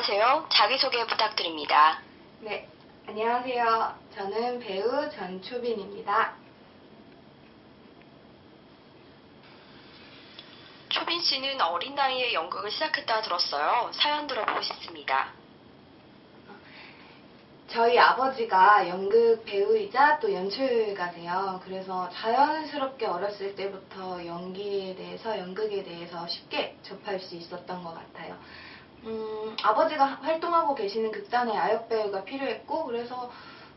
안녕하세요. 자기소개 부탁드립니다. 네, 안녕하세요. 저는 배우 전초빈입니다. 초빈 씨는 어린 나이에 연극을 시작했다 들었어요. 사연 들어보고 싶습니다. 저희 아버지가 연극 배우이자 또 연출가세요. 그래서 자연스럽게 어렸을 때부터 연기에 대해서, 연극에 대해서 쉽게 접할 수 있었던 것 같아요. 아버지가 활동하고 계시는 극단에 아역 배우가 필요했고, 그래서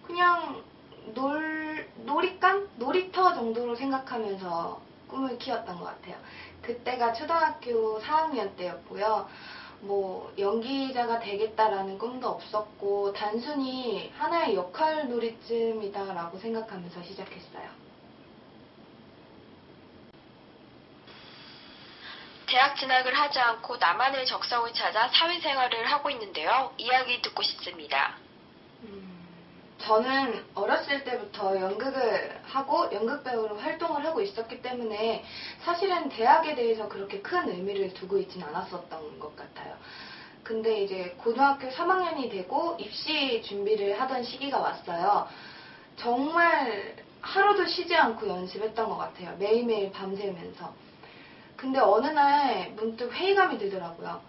그냥 놀잇감? 놀이터 정도로 생각하면서 꿈을 키웠던 것 같아요. 그때가 초등학교 4학년 때였고요. 연기자가 되겠다라는 꿈도 없었고, 단순히 하나의 역할 놀이쯤이다라고 생각하면서 시작했어요. 대학 진학을 하지 않고 나만의 적성을 찾아 사회생활을 하고 있는데요. 이야기 듣고 싶습니다. 저는 어렸을 때부터 연극을 하고 연극 배우로 활동을 하고 있었기 때문에 사실은 대학에 대해서 그렇게 큰 의미를 두고 있진 않았었던 것 같아요. 근데 이제 고등학교 3학년이 되고 입시 준비를 하던 시기가 왔어요. 정말 하루도 쉬지 않고 연습했던 것 같아요. 매일매일 밤새면서. 근데 어느 날 문득 회의감이 들더라고요.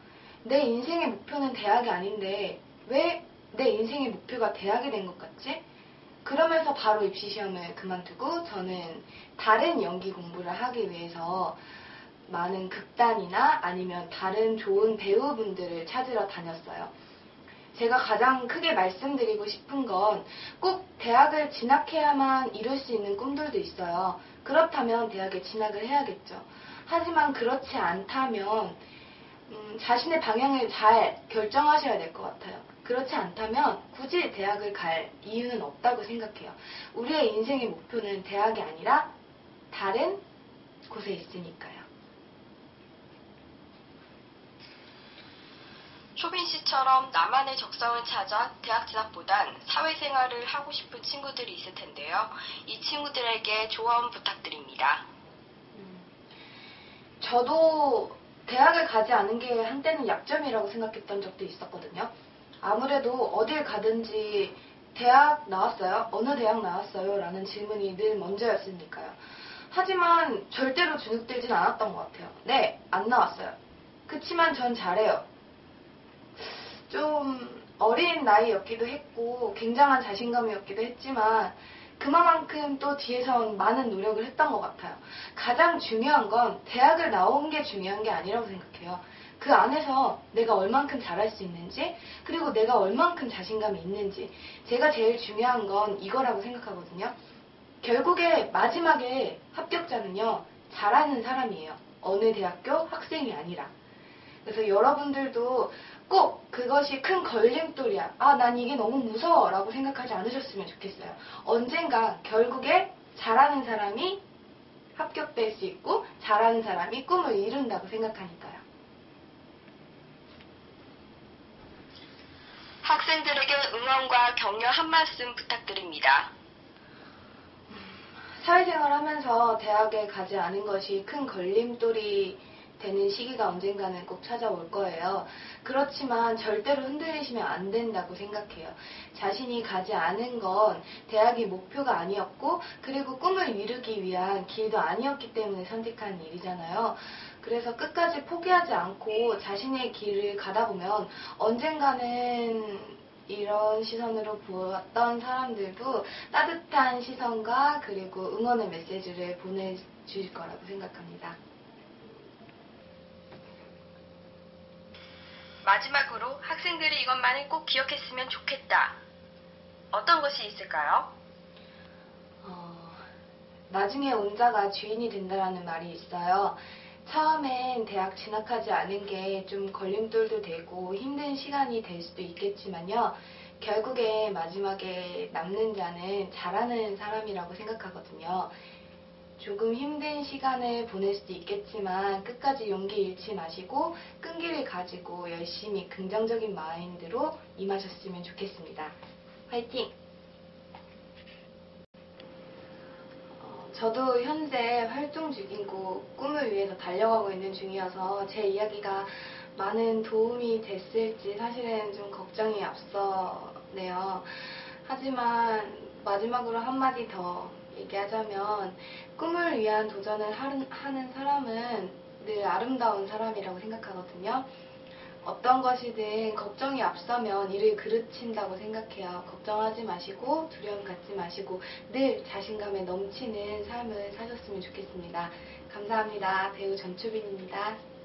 내 인생의 목표는 대학이 아닌데 왜 내 인생의 목표가 대학이 된 것 같지? 그러면서 바로 입시 시험을 그만두고 저는 다른 연기 공부를 하기 위해서 많은 극단이나 아니면 다른 좋은 배우분들을 찾으러 다녔어요. 제가 가장 크게 말씀드리고 싶은 건 꼭 대학을 진학해야만 이룰 수 있는 꿈들도 있어요. 그렇다면 대학에 진학을 해야겠죠. 하지만 그렇지 않다면 자신의 방향을 잘 결정하셔야 될 것 같아요. 그렇지 않다면 굳이 대학을 갈 이유는 없다고 생각해요. 우리의 인생의 목표는 대학이 아니라 다른 곳에 있으니까요. 초빈 씨처럼 나만의 적성을 찾아 대학 진학보단 사회생활을 하고 싶은 친구들이 있을 텐데요. 이 친구들에게 조언 부탁드립니다. 저도 대학을 가지 않은 게 한때는 약점이라고 생각했던 적도 있었거든요. 아무래도 어딜 가든지 대학 나왔어요? 어느 대학 나왔어요? 라는 질문이 늘 먼저였으니까요. 하지만 절대로 주눅들진 않았던 것 같아요. 네, 안 나왔어요. 그치만 전 잘해요. 좀 어린 나이였기도 했고 굉장한 자신감이었기도 했지만 그만큼 또 뒤에선 많은 노력을 했던 것 같아요. 가장 중요한 건 대학을 나온 게 중요한 게 아니라고 생각해요. 그 안에서 내가 얼만큼 잘할 수 있는지, 그리고 내가 얼만큼 자신감이 있는지, 제가 제일 중요한 건 이거라고 생각하거든요. 결국에 마지막에 합격자는요, 잘하는 사람이에요. 어느 대학교 학생이 아니라. 그래서 여러분들도 꼭 그것이 큰 걸림돌이야. 난 이게 너무 무서워 라고 생각하지 않으셨으면 좋겠어요. 언젠가 결국에 잘하는 사람이 합격될 수 있고 잘하는 사람이 꿈을 이룬다고 생각하니까요. 학생들에게 응원과 격려 한 말씀 부탁드립니다. 사회생활 하면서 대학에 가지 않은 것이 큰 걸림돌이 되는 시기가 언젠가는 꼭 찾아올 거예요. 그렇지만 절대로 흔들리시면 안 된다고 생각해요. 자신이 가지 않은 건 대학이 목표가 아니었고, 그리고 꿈을 이루기 위한 길도 아니었기 때문에 선택한 일이잖아요. 그래서 끝까지 포기하지 않고 자신의 길을 가다 보면 언젠가는 이런 시선으로 보았던 사람들도 따뜻한 시선과 그리고 응원의 메시지를 보내주실 거라고 생각합니다. 마지막으로 학생들이 이것만을 꼭 기억했으면 좋겠다. 어떤 것이 있을까요? 나중에 온 자가 주인이 된다라는 말이 있어요. 처음엔 대학 진학하지 않은 게 좀 걸림돌도 되고 힘든 시간이 될 수도 있겠지만요. 결국에 마지막에 남는 자는 잘하는 사람이라고 생각하거든요. 조금 힘든 시간을 보낼 수도 있겠지만 끝까지 용기 잃지 마시고 끈기를 가지고 열심히 긍정적인 마인드로 임하셨으면 좋겠습니다. 화이팅! 저도 현재 활동 중이고 꿈을 위해서 달려가고 있는 중이어서 제 이야기가 많은 도움이 됐을지 사실은 좀 걱정이 앞서네요. 하지만 마지막으로 한마디 더 얘기하자면 꿈을 위한 도전을 하는 사람은 늘 아름다운 사람이라고 생각하거든요. 어떤 것이든 걱정이 앞서면 이를 그르친다고 생각해요. 걱정하지 마시고 두려움 갖지 마시고 늘 자신감에 넘치는 삶을 사셨으면 좋겠습니다. 감사합니다. 배우 전추빈입니다.